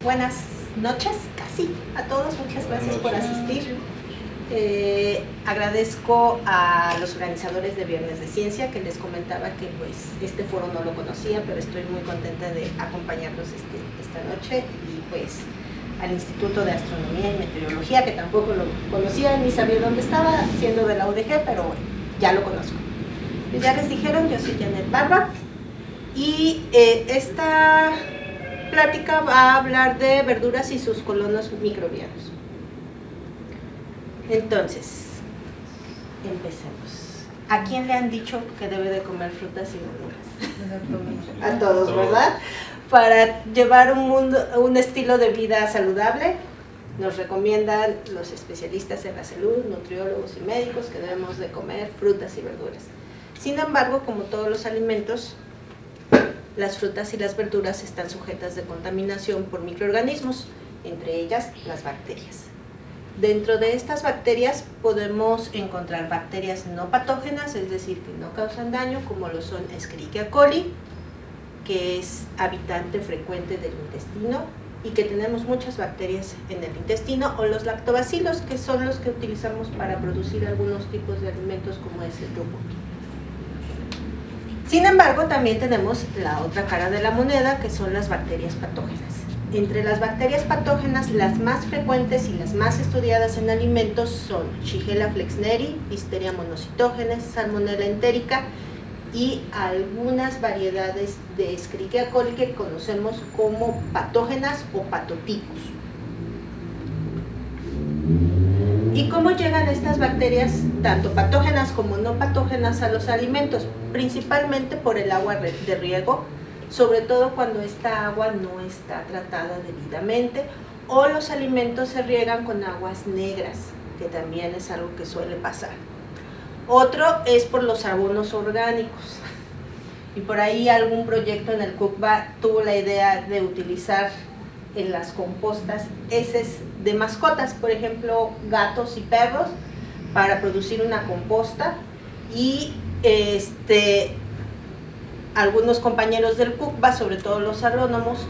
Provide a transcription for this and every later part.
Buenas noches, casi a todos, muchas gracias por asistir. Agradezco a los organizadores de Viernes de Ciencia, que les comentaba que pues este foro no lo conocía, pero estoy muy contenta de acompañarlos esta noche, y pues al Instituto de Astronomía y Meteorología, que tampoco lo conocía ni sabía dónde estaba, siendo de la UDG, pero bueno, ya lo conozco. Pues ya les dijeron, yo soy Janet Barba, y esta plática va a hablar de verduras y sus colonos microbianos. Entonces, empecemos. ¿A quién le han dicho que debe de comer frutas y verduras? A todos, ¿verdad? Para llevar un estilo de vida saludable, nos recomiendan los especialistas en la salud, nutriólogos y médicos, que debemos de comer frutas y verduras. Sin embargo, como todos los alimentos, las frutas y las verduras están sujetas de contaminación por microorganismos, entre ellas las bacterias. Dentro de estas bacterias podemos encontrar bacterias no patógenas, es decir, que no causan daño, como lo son Escherichia coli, que es habitante frecuente del intestino, y que tenemos muchas bacterias en el intestino, o los lactobacilos, que son los que utilizamos para producir algunos tipos de alimentos, como es el yogur. Sin embargo, también tenemos la otra cara de la moneda, que son las bacterias patógenas. Entre las bacterias patógenas, las más frecuentes y las más estudiadas en alimentos son Shigella flexneri, Listeria monocytogenes, Salmonella enterica y algunas variedades de Escherichia coli que conocemos como patógenas o patotipos. ¿Y cómo llegan estas bacterias, tanto patógenas como no patógenas, a los alimentos? Principalmente por el agua de riego, sobre todo cuando esta agua no está tratada debidamente, o los alimentos se riegan con aguas negras, que también es algo que suele pasar. Otro es por los abonos orgánicos, y por ahí algún proyecto en el CUCBA tuvo la idea de utilizar en las compostas heces de mascotas, por ejemplo gatos y perros, para producir una composta, y algunos compañeros del CUCBA, sobre todo los agrónomos,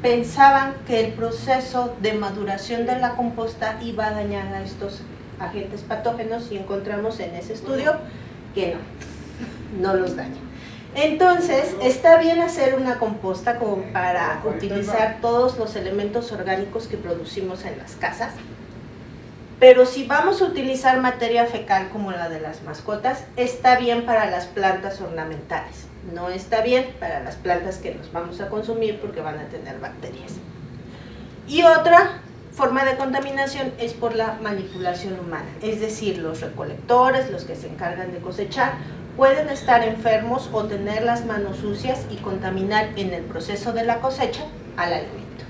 pensaban que el proceso de maduración de la composta iba a dañar a estos agentes patógenos, y encontramos en ese estudio que no los daña. Entonces, está bien hacer una composta como para utilizar todos los elementos orgánicos que producimos en las casas, pero si vamos a utilizar materia fecal como la de las mascotas, está bien para las plantas ornamentales, no está bien para las plantas que nos vamos a consumir, porque van a tener bacterias. Y otra forma de contaminación es por la manipulación humana, es decir, los recolectores, los que se encargan de cosechar, pueden estar enfermos o tener las manos sucias y contaminar en el proceso de la cosecha al alimento.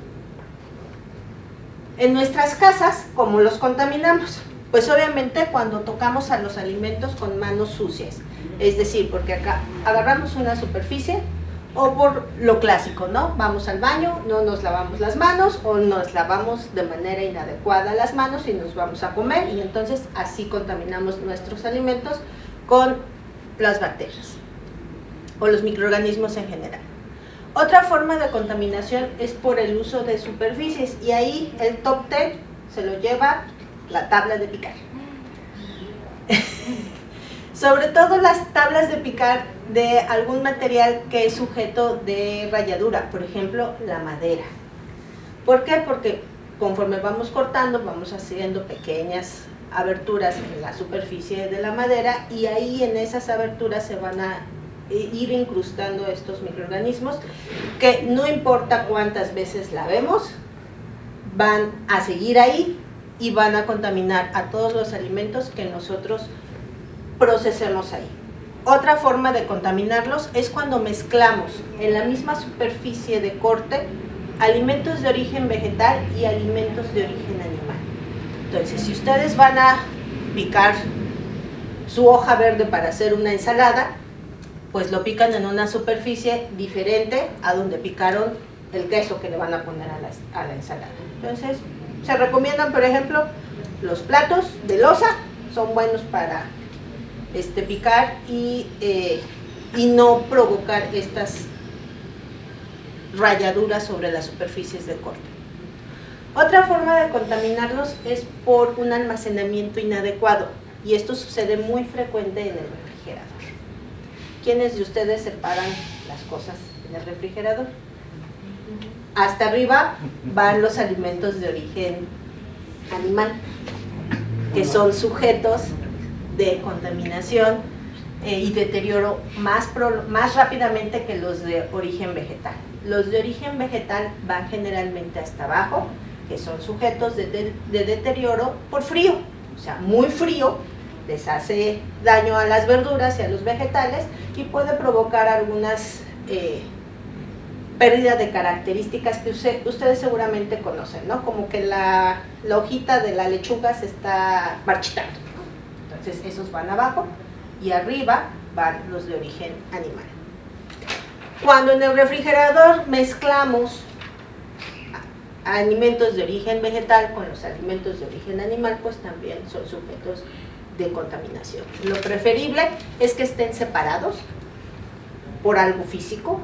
En nuestras casas, ¿cómo los contaminamos? Pues obviamente cuando tocamos a los alimentos con manos sucias, es decir, porque acá agarramos una superficie, o por lo clásico, ¿no? Vamos al baño, no nos lavamos las manos, o nos lavamos de manera inadecuada las manos y nos vamos a comer, y entonces así contaminamos nuestros alimentos con las bacterias o los microorganismos en general. Otra forma de contaminación es por el uso de superficies, y ahí el top 10 se lo lleva la tabla de picar. Sobre todo las tablas de picar de algún material que es sujeto de ralladura, por ejemplo la madera. ¿Por qué? Porque conforme vamos cortando, vamos haciendo pequeñas aberturas en la superficie de la madera, y ahí en esas aberturas se van a ir incrustando estos microorganismos, que no importa cuántas veces lavemos, van a seguir ahí y van a contaminar a todos los alimentos que nosotros procesemos ahí. Otra forma de contaminarlos es cuando mezclamos en la misma superficie de corte alimentos de origen vegetal y alimentos de origen animal. Entonces, si ustedes van a picar su hoja verde para hacer una ensalada, pues lo pican en una superficie diferente a donde picaron el queso que le van a poner a la ensalada. Entonces, se recomiendan, por ejemplo, los platos de loza, son buenos para picar y no provocar estas rayaduras sobre las superficies de corte. Otra forma de contaminarlos es por un almacenamiento inadecuado, y esto sucede muy frecuente en el refrigerador. ¿Quiénes de ustedes separan las cosas en el refrigerador? Hasta arriba van los alimentos de origen animal, que son sujetos de contaminación y deterioro más rápidamente que los de origen vegetal. Los de origen vegetal van generalmente hasta abajo, que son sujetos de deterioro por frío, o sea, muy frío, les hace daño a las verduras y a los vegetales y puede provocar algunas pérdida de características que ustedes seguramente conocen, ¿no? Como que la hojita de la lechuga se está marchitando, ¿no? Entonces esos van abajo y arriba van los de origen animal. Cuando en el refrigerador mezclamos alimentos de origen vegetal con los alimentos de origen animal, pues también son sujetos de contaminación. Lo preferible es que estén separados por algo físico,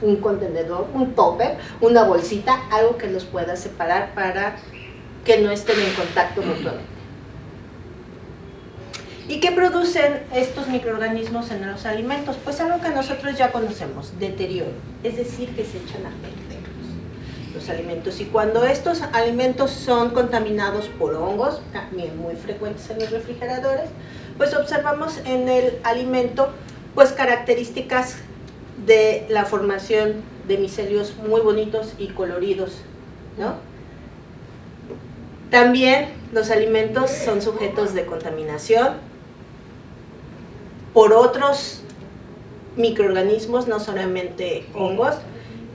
un contenedor, un topper, una bolsita, algo que los pueda separar para que no estén en contacto mutuamente. ¿Y qué producen estos microorganismos en los alimentos? Pues algo que nosotros ya conocemos, deterioro, es decir, que se echan a perder los alimentos. Y cuando estos alimentos son contaminados por hongos, también muy frecuentes en los refrigeradores, pues observamos en el alimento pues características de la formación de micelios muy bonitos y coloridos, ¿no? También los alimentos son sujetos de contaminación por otros microorganismos, no solamente hongos,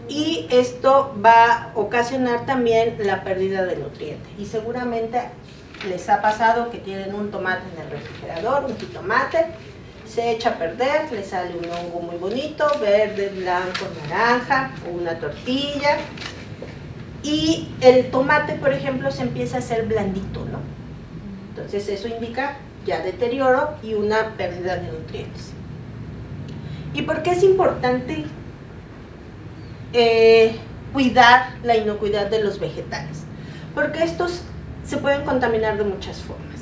y esto va a ocasionar también la pérdida de nutrientes. Y seguramente les ha pasado que tienen un tomate en el refrigerador, un jitomate, se echa a perder, le sale un hongo muy bonito, verde, blanco, naranja, o una tortilla, y el tomate, por ejemplo, se empieza a hacer blandito, ¿no? Entonces eso indica ya deterioro y una pérdida de nutrientes. ¿Y por qué es importante cuidar la inocuidad de los vegetales? Porque estos se pueden contaminar de muchas formas.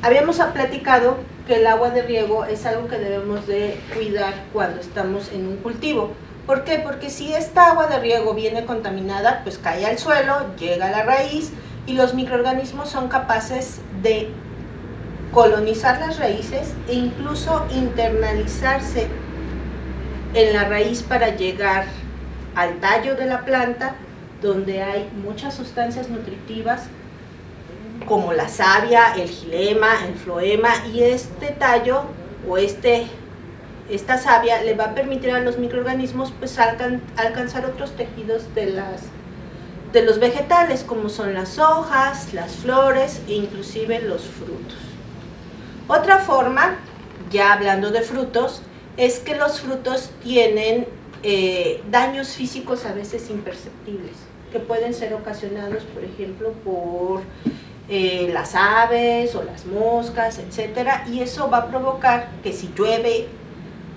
Habíamos platicado que el agua de riego es algo que debemos de cuidar cuando estamos en un cultivo. ¿Por qué? Porque si esta agua de riego viene contaminada, pues cae al suelo, llega a la raíz y los microorganismos son capaces de colonizar las raíces e incluso internalizarse en la raíz para llegar al tallo de la planta, donde hay muchas sustancias nutritivas como la savia, el xilema, el floema, y este tallo o esta savia le va a permitir a los microorganismos pues alcanzar otros tejidos de los vegetales, como son las hojas, las flores e inclusive los frutos. Otra forma, ya hablando de frutos, es que los frutos tienen daños físicos a veces imperceptibles, que pueden ser ocasionados, por ejemplo, por las aves o las moscas, etcétera, y eso va a provocar que si llueve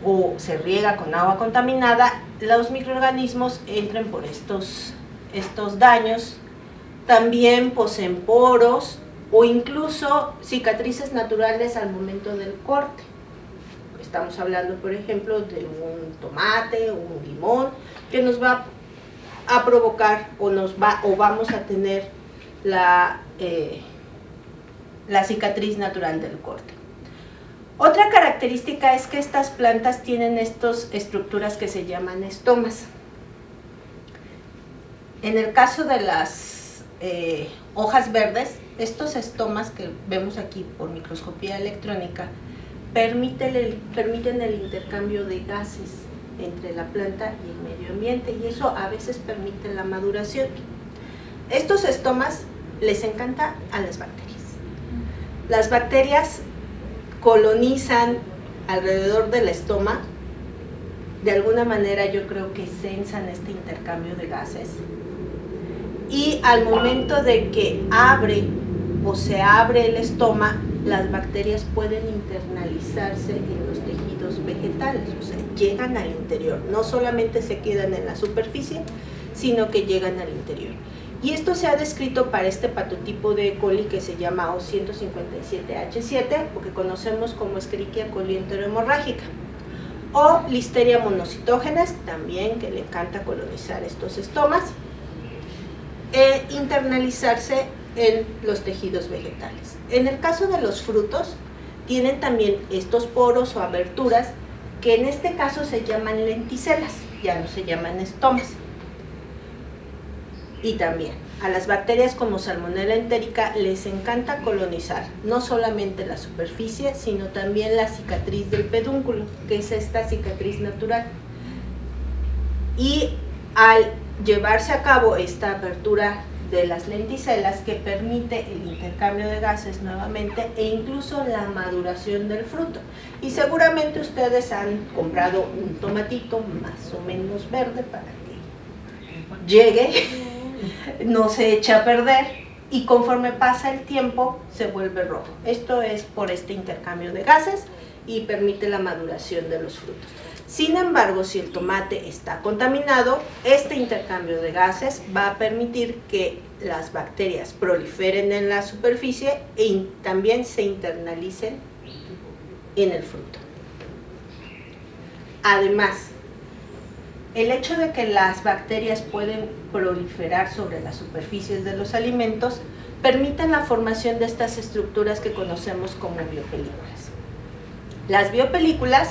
o se riega con agua contaminada, los microorganismos entren por estos daños. También poseen poros o incluso cicatrices naturales al momento del corte. Estamos hablando, por ejemplo, de un tomate o un limón que nos va a provocar o vamos a tener la cicatriz natural del corte. Otra característica es que estas plantas tienen estas estructuras que se llaman estomas. En el caso de las hojas verdes, estos estomas que vemos aquí por microscopía electrónica permiten el intercambio de gases entre la planta y el medio ambiente, y eso a veces permite la maduración. Estos estomas les encanta a las bacterias. Las bacterias colonizan alrededor del estoma, de alguna manera yo creo que sensan este intercambio de gases, y al momento de que se abre el estoma, las bacterias pueden internalizarse en los tejidos tejidos vegetales, o sea, llegan al interior, no solamente se quedan en la superficie, sino que llegan al interior. Y esto se ha descrito para este patotipo de E. coli que se llama O157H7, o que conocemos como Escherichia coli enterohemorrágica, o Listeria monocitógenes, también que le encanta colonizar estos estomas, e internalizarse en los tejidos vegetales. En el caso de los frutos, tienen también estos poros o aberturas que en este caso se llaman lenticelas, ya no se llaman estomas. Y también a las bacterias como Salmonella entérica les encanta colonizar no solamente la superficie, sino también la cicatriz del pedúnculo, que es esta cicatriz natural. Y al llevarse a cabo esta apertura de las lenticelas, que permite el intercambio de gases nuevamente e incluso la maduración del fruto. Y seguramente ustedes han comprado un tomatito más o menos verde para que llegue, no se echa a perder, y conforme pasa el tiempo se vuelve rojo. Esto es por este intercambio de gases y permite la maduración de los frutos. Sin embargo, si el tomate está contaminado, este intercambio de gases va a permitir que las bacterias proliferen en la superficie y también se internalicen en el fruto. Además, el hecho de que las bacterias pueden proliferar sobre las superficies de los alimentos permiten la formación de estas estructuras que conocemos como biopelículas. Las biopelículas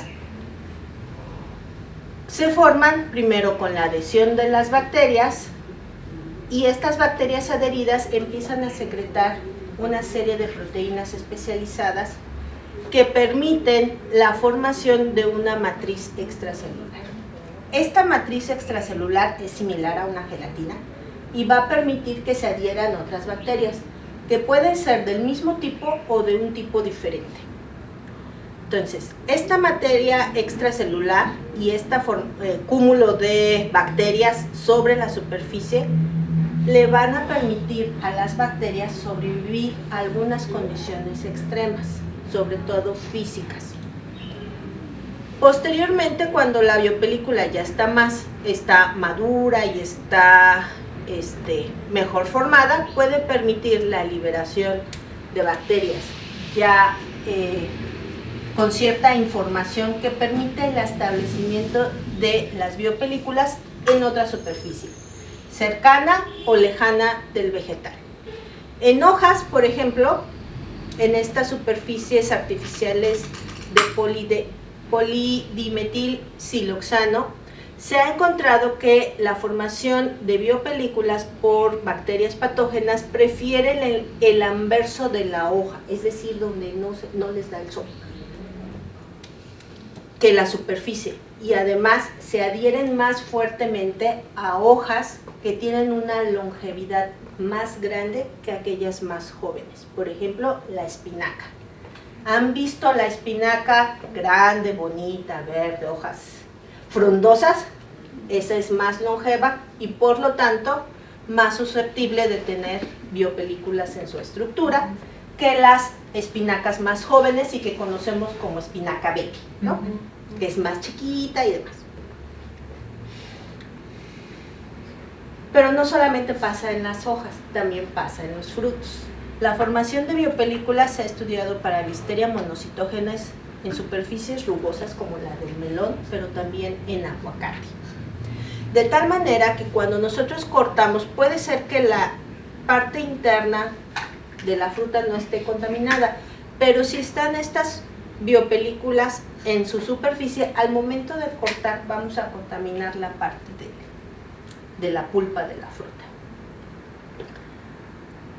se forman primero con la adhesión de las bacterias, y estas bacterias adheridas empiezan a secretar una serie de proteínas especializadas que permiten la formación de una matriz extracelular. Esta matriz extracelular es similar a una gelatina y va a permitir que se adhieran otras bacterias, que pueden ser del mismo tipo o de un tipo diferente. Entonces, esta materia extracelular y este cúmulo de bacterias sobre la superficie le van a permitir a las bacterias sobrevivir a algunas condiciones extremas, sobre todo físicas. Posteriormente, cuando la biopelícula ya está madura y está mejor formada, puede permitir la liberación de bacterias ya con cierta información que permite el establecimiento de las biopelículas en otra superficie, cercana o lejana del vegetal. En hojas, por ejemplo, en estas superficies artificiales de polidimetilsiloxano, se ha encontrado que la formación de biopelículas por bacterias patógenas prefiere el anverso de la hoja, es decir, donde no les da el sol, que la superficie, y además se adhieren más fuertemente a hojas que tienen una longevidad más grande que aquellas más jóvenes. Por ejemplo, la espinaca. ¿Han visto la espinaca grande, bonita, verde, hojas frondosas? Esa es más longeva y por lo tanto más susceptible de tener biopelículas en su estructura que las espinacas más jóvenes y que conocemos como espinaca baby, ¿no? Que es más chiquita y demás. Pero no solamente pasa en las hojas, también pasa en los frutos. La formación de biopelículas se ha estudiado para Listeria monocitógenes en superficies rugosas como la del melón, pero también en aguacate. De tal manera que cuando nosotros cortamos, puede ser que la parte interna de la fruta no esté contaminada, pero si están estas biopelículas en su superficie, al momento de cortar vamos a contaminar la parte de la pulpa de la fruta.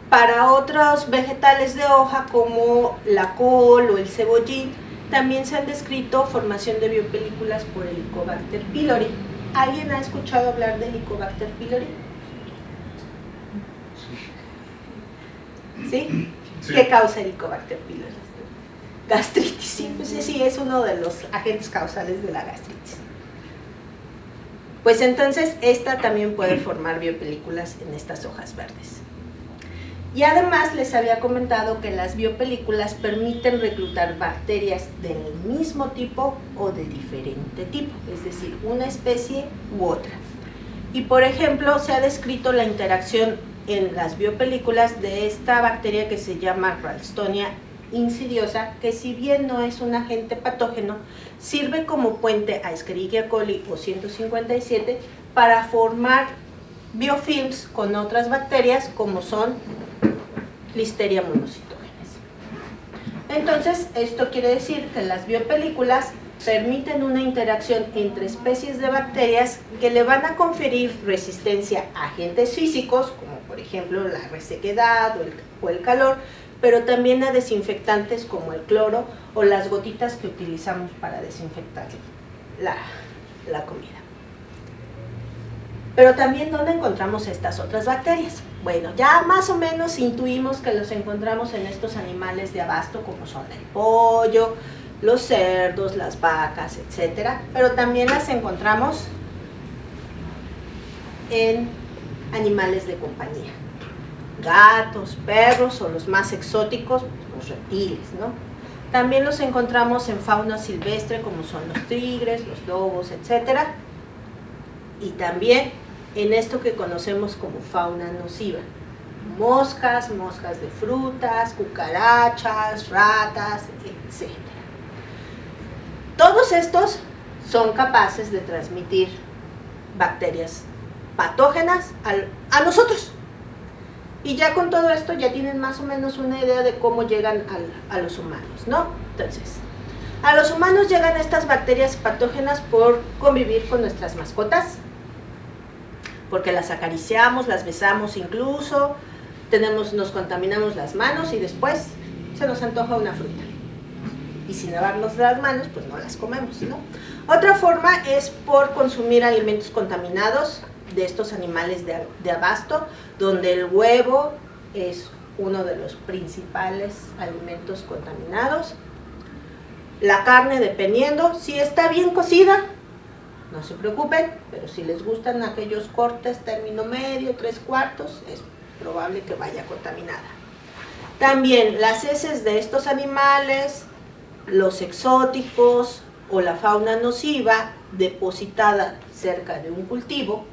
Para otros vegetales de hoja como la col o el cebollín, también se han descrito formación de biopelículas por Helicobacter pylori. ¿Alguien ha escuchado hablar de Helicobacter pylori? ¿Sí? Sí. ¿Qué causa Helicobacter pylori? Gastritis, sí, pues sí, es uno de los agentes causales de la gastritis. Pues entonces esta también puede formar biopelículas en estas hojas verdes. Y además les había comentado que las biopelículas permiten reclutar bacterias del mismo tipo o de diferente tipo, es decir, una especie u otra. Y por ejemplo, se ha descrito la interacción en las biopelículas de esta bacteria que se llama Ralstonia insidiosa, que si bien no es un agente patógeno, sirve como puente a Escherichia coli o 157 para formar biofilms con otras bacterias como son Listeria monocytogenes. Entonces, esto quiere decir que las biopelículas permiten una interacción entre especies de bacterias que le van a conferir resistencia a agentes físicos, como por ejemplo la resequedad o el calor, pero también a desinfectantes como el cloro o las gotitas que utilizamos para desinfectar la comida. Pero también, ¿dónde encontramos estas otras bacterias? Bueno, ya más o menos intuimos que los encontramos en estos animales de abasto como son el pollo, los cerdos, las vacas, etc. Pero también las encontramos en animales de compañía. Gatos, perros o los más exóticos, los reptiles, ¿no? También los encontramos en fauna silvestre como son los tigres, los lobos, etc. Y también en esto que conocemos como fauna nociva. Moscas, moscas de frutas, cucarachas, ratas, etc. Todos estos son capaces de transmitir bacterias patógenas a nosotros. Y ya con todo esto ya tienen más o menos una idea de cómo llegan a los humanos, ¿no? Entonces, a los humanos llegan estas bacterias patógenas por convivir con nuestras mascotas, porque las acariciamos, las besamos incluso, nos contaminamos las manos y después se nos antoja una fruta. Y sin lavarnos las manos, pues no las comemos, ¿no? Otra forma es por consumir alimentos contaminados de estos animales de abasto, donde el huevo es uno de los principales alimentos contaminados. La carne, dependiendo, si está bien cocida, no se preocupen, pero si les gustan aquellos cortes término medio, 3/4, es probable que vaya contaminada. También las heces de estos animales, los exóticos o la fauna nociva depositada cerca de un cultivo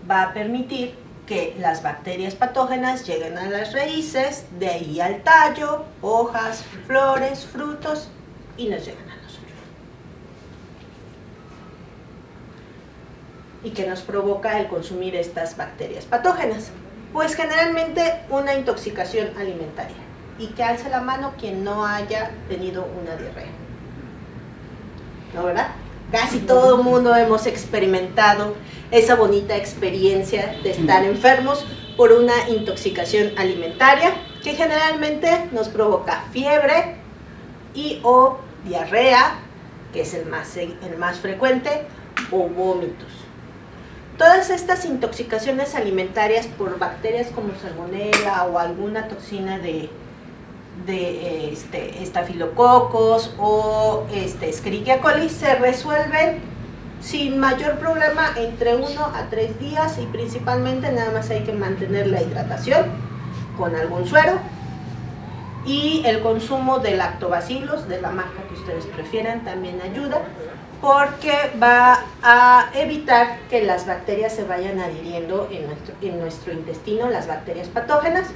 va a permitir que las bacterias patógenas lleguen a las raíces, de ahí al tallo, hojas, flores, frutos y nos llegan a nosotros. ¿Y qué nos provoca el consumir estas bacterias patógenas? Pues generalmente una intoxicación alimentaria. Y que alce la mano quien no haya tenido una diarrea. ¿No, verdad? Casi todo el mundo hemos experimentado esa bonita experiencia de estar enfermos por una intoxicación alimentaria que generalmente nos provoca fiebre y o diarrea, que es el más frecuente, o vómitos. Todas estas intoxicaciones alimentarias por bacterias como salmonela o alguna toxina de estafilococos o Escherichia coli se resuelven sin mayor problema entre 1 a 3 días y principalmente nada más hay que mantener la hidratación con algún suero y el consumo de lactobacilos de la marca que ustedes prefieran también ayuda porque va a evitar que las bacterias se vayan adhiriendo en nuestro intestino, las bacterias patógenas,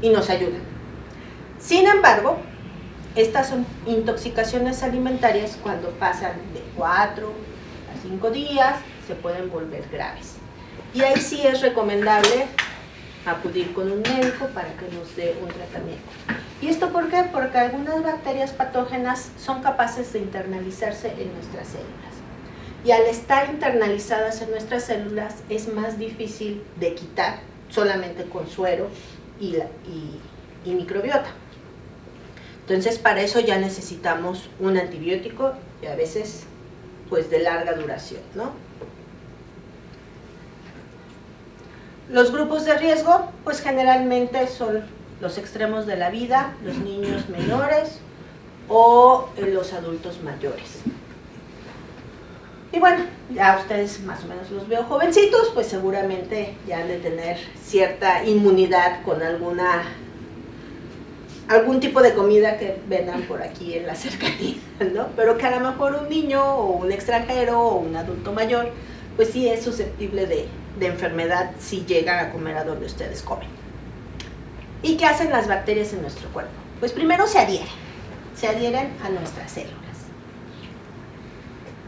y nos ayudan. Sin embargo, estas son intoxicaciones alimentarias cuando pasan de 4 a 5 días, se pueden volver graves. Y ahí sí es recomendable acudir con un médico para que nos dé un tratamiento. ¿Y esto por qué? Porque algunas bacterias patógenas son capaces de internalizarse en nuestras células. Y al estar internalizadas en nuestras células es más difícil de quitar solamente con suero y microbiota. Entonces para eso ya necesitamos un antibiótico y a veces pues de larga duración, ¿no? Los grupos de riesgo pues generalmente son los extremos de la vida, los niños menores o los adultos mayores. Y bueno, ya ustedes más o menos los veo jovencitos, pues seguramente ya han de tener cierta inmunidad con algún tipo de comida que vendan por aquí en la cercanía, ¿no? Pero que a lo mejor un niño o un extranjero o un adulto mayor, pues sí es susceptible de enfermedad si llegan a comer a donde ustedes comen. ¿Y qué hacen las bacterias en nuestro cuerpo? Pues primero se adhieren a nuestras células.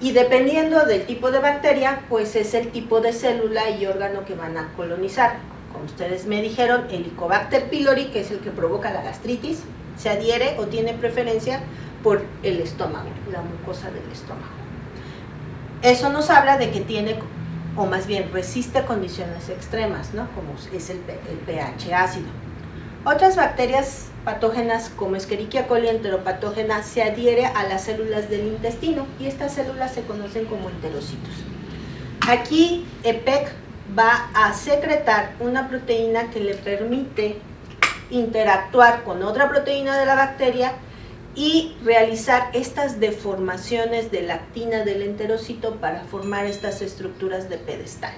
Y dependiendo del tipo de bacteria, pues es el tipo de célula y órgano que van a colonizar. Como ustedes me dijeron, el Helicobacter pylori, que es el que provoca la gastritis, se adhiere o tiene preferencia por el estómago, la mucosa del estómago. Eso nos habla de que tiene, o más bien resiste condiciones extremas, ¿no? Como es el pH ácido. Otras bacterias patógenas como Escherichia coli enteropatógena se adhiere a las células del intestino y estas células se conocen como enterocitos. Aquí EPEC va a secretar una proteína que le permite interactuar con otra proteína de la bacteria y realizar estas deformaciones de la actina del enterocito para formar estas estructuras de pedestal.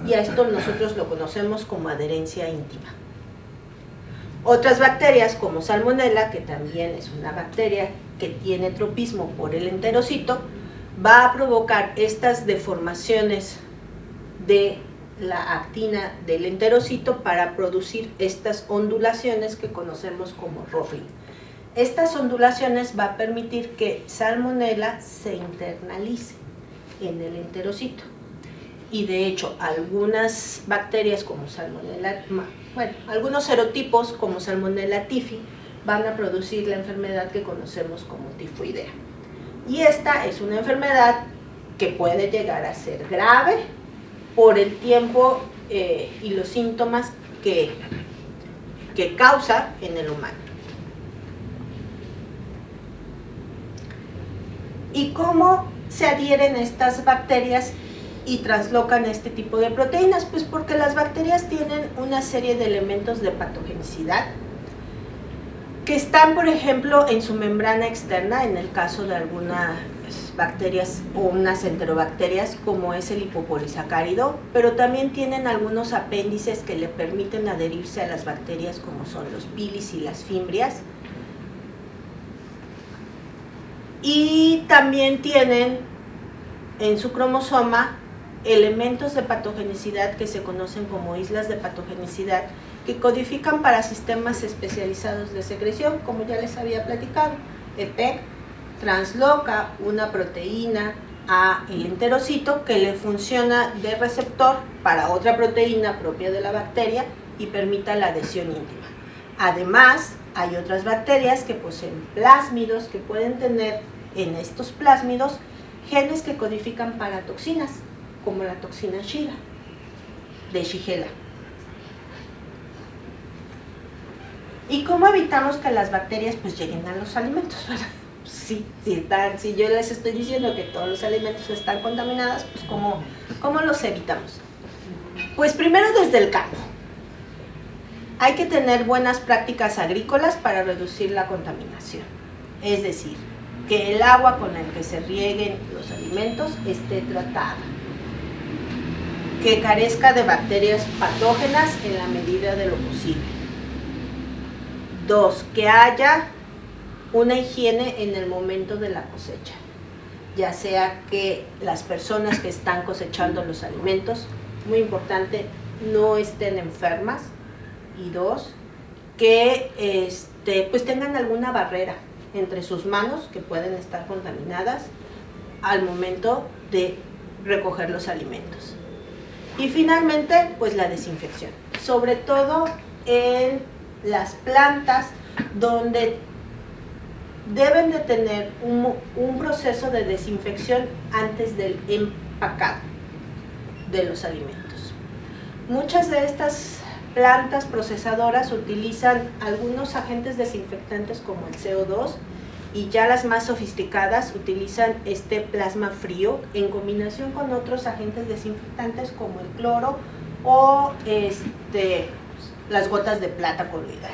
Y a esto nosotros lo conocemos como adherencia íntima. Otras bacterias como Salmonella, que también es una bacteria que tiene tropismo por el enterocito, va a provocar estas deformaciones de la actina del enterocito para producir estas ondulaciones que conocemos como ruffling. Estas ondulaciones va a permitir que Salmonella se internalice en el enterocito. Y de hecho, algunas bacterias como Salmonella, bueno, algunos serotipos como Salmonella typhi van a producir la enfermedad que conocemos como tifoidea. Y esta es una enfermedad que puede llegar a ser grave por el tiempo y los síntomas que causa en el humano. ¿Y cómo se adhieren estas bacterias y translocan este tipo de proteínas? Pues porque las bacterias tienen una serie de elementos de patogenicidad que están, por ejemplo, en su membrana externa, en el caso de algunas bacterias o unas enterobacterias como es el lipopolisacárido, pero también tienen algunos apéndices que le permiten adherirse a las bacterias como son los pilis y las fimbrias. Y también tienen en su cromosoma elementos de patogenicidad que se conocen como islas de patogenicidad que codifican para sistemas especializados de secreción, como ya les había platicado. EPEC transloca una proteína a el enterocito que le funciona de receptor para otra proteína propia de la bacteria y permita la adhesión íntima. Además, hay otras bacterias que poseen plásmidos que pueden tener en estos plásmidos genes que codifican para toxinas, como la toxina Shiga, de Shigella. ¿Y cómo evitamos que las bacterias pues lleguen a los alimentos? Si yo les estoy diciendo que todos los alimentos están contaminados, pues ¿cómo los evitamos? Pues primero desde el campo. Hay que tener buenas prácticas agrícolas para reducir la contaminación. Es decir, que el agua con la que se rieguen los alimentos esté tratada, que carezca de bacterias patógenas en la medida de lo posible. 2, que haya una higiene en el momento de la cosecha, ya sea que las personas que están cosechando los alimentos, muy importante, no estén enfermas. Y 2, que pues tengan alguna barrera entre sus manos que pueden estar contaminadas al momento de recoger los alimentos. Y finalmente, pues la desinfección, sobre todo en las plantas donde deben de tener un proceso de desinfección antes del empacado de los alimentos. Muchas de estas plantas procesadoras utilizan algunos agentes desinfectantes como el CO2 y ya las más sofisticadas utilizan este plasma frío en combinación con otros agentes desinfectantes como el cloro o las gotas de plata coloidal.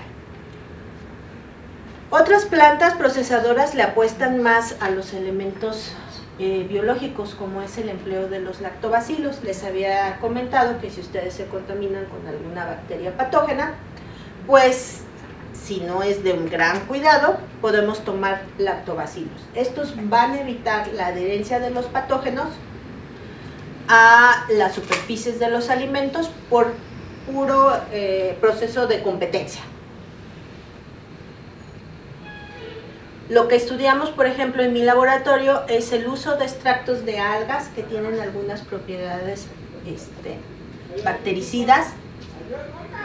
Otras plantas procesadoras le apuestan más a los elementos biológicos, como es el empleo de los lactobacilos. Les había comentado que si ustedes se contaminan con alguna bacteria patógena, pues si no es de un gran cuidado, podemos tomar lactobacilos. Estos van a evitar la adherencia de los patógenos a las superficies de los alimentos por puro proceso de competencia. Lo que estudiamos, por ejemplo, en mi laboratorio es el uso de extractos de algas que tienen algunas propiedades bactericidas,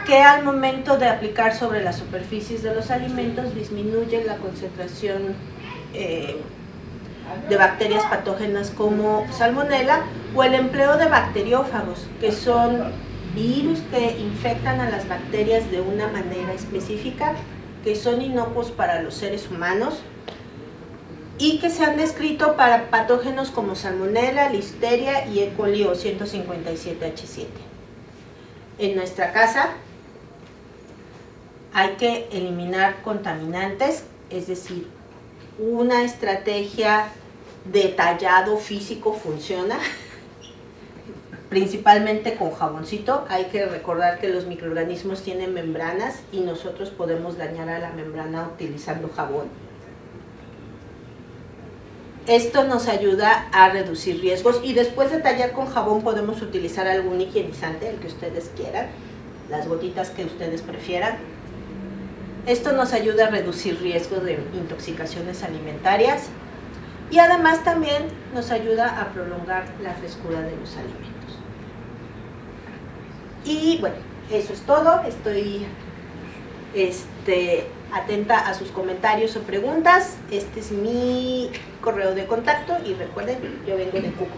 que al momento de aplicar sobre las superficies de los alimentos disminuyen la concentración de bacterias patógenas como Salmonella, o el empleo de bacteriófagos, que son virus que infectan a las bacterias de una manera específica, que son inocuos para los seres humanos y que se han descrito para patógenos como Salmonella, Listeria y E. coli o 157H7. En nuestra casa hay que eliminar contaminantes, es decir, una estrategia de tallado físico funciona, principalmente con jaboncito. Hay que recordar que los microorganismos tienen membranas y nosotros podemos dañar a la membrana utilizando jabón. Esto nos ayuda a reducir riesgos y después de tallar con jabón podemos utilizar algún higienizante, el que ustedes quieran, las gotitas que ustedes prefieran. Esto nos ayuda a reducir riesgos de intoxicaciones alimentarias y además también nos ayuda a prolongar la frescura de los alimentos. Y bueno, eso es todo. Estoy atenta a sus comentarios o preguntas. Este es mi correo de contacto y recuerden, yo vengo de Cuco.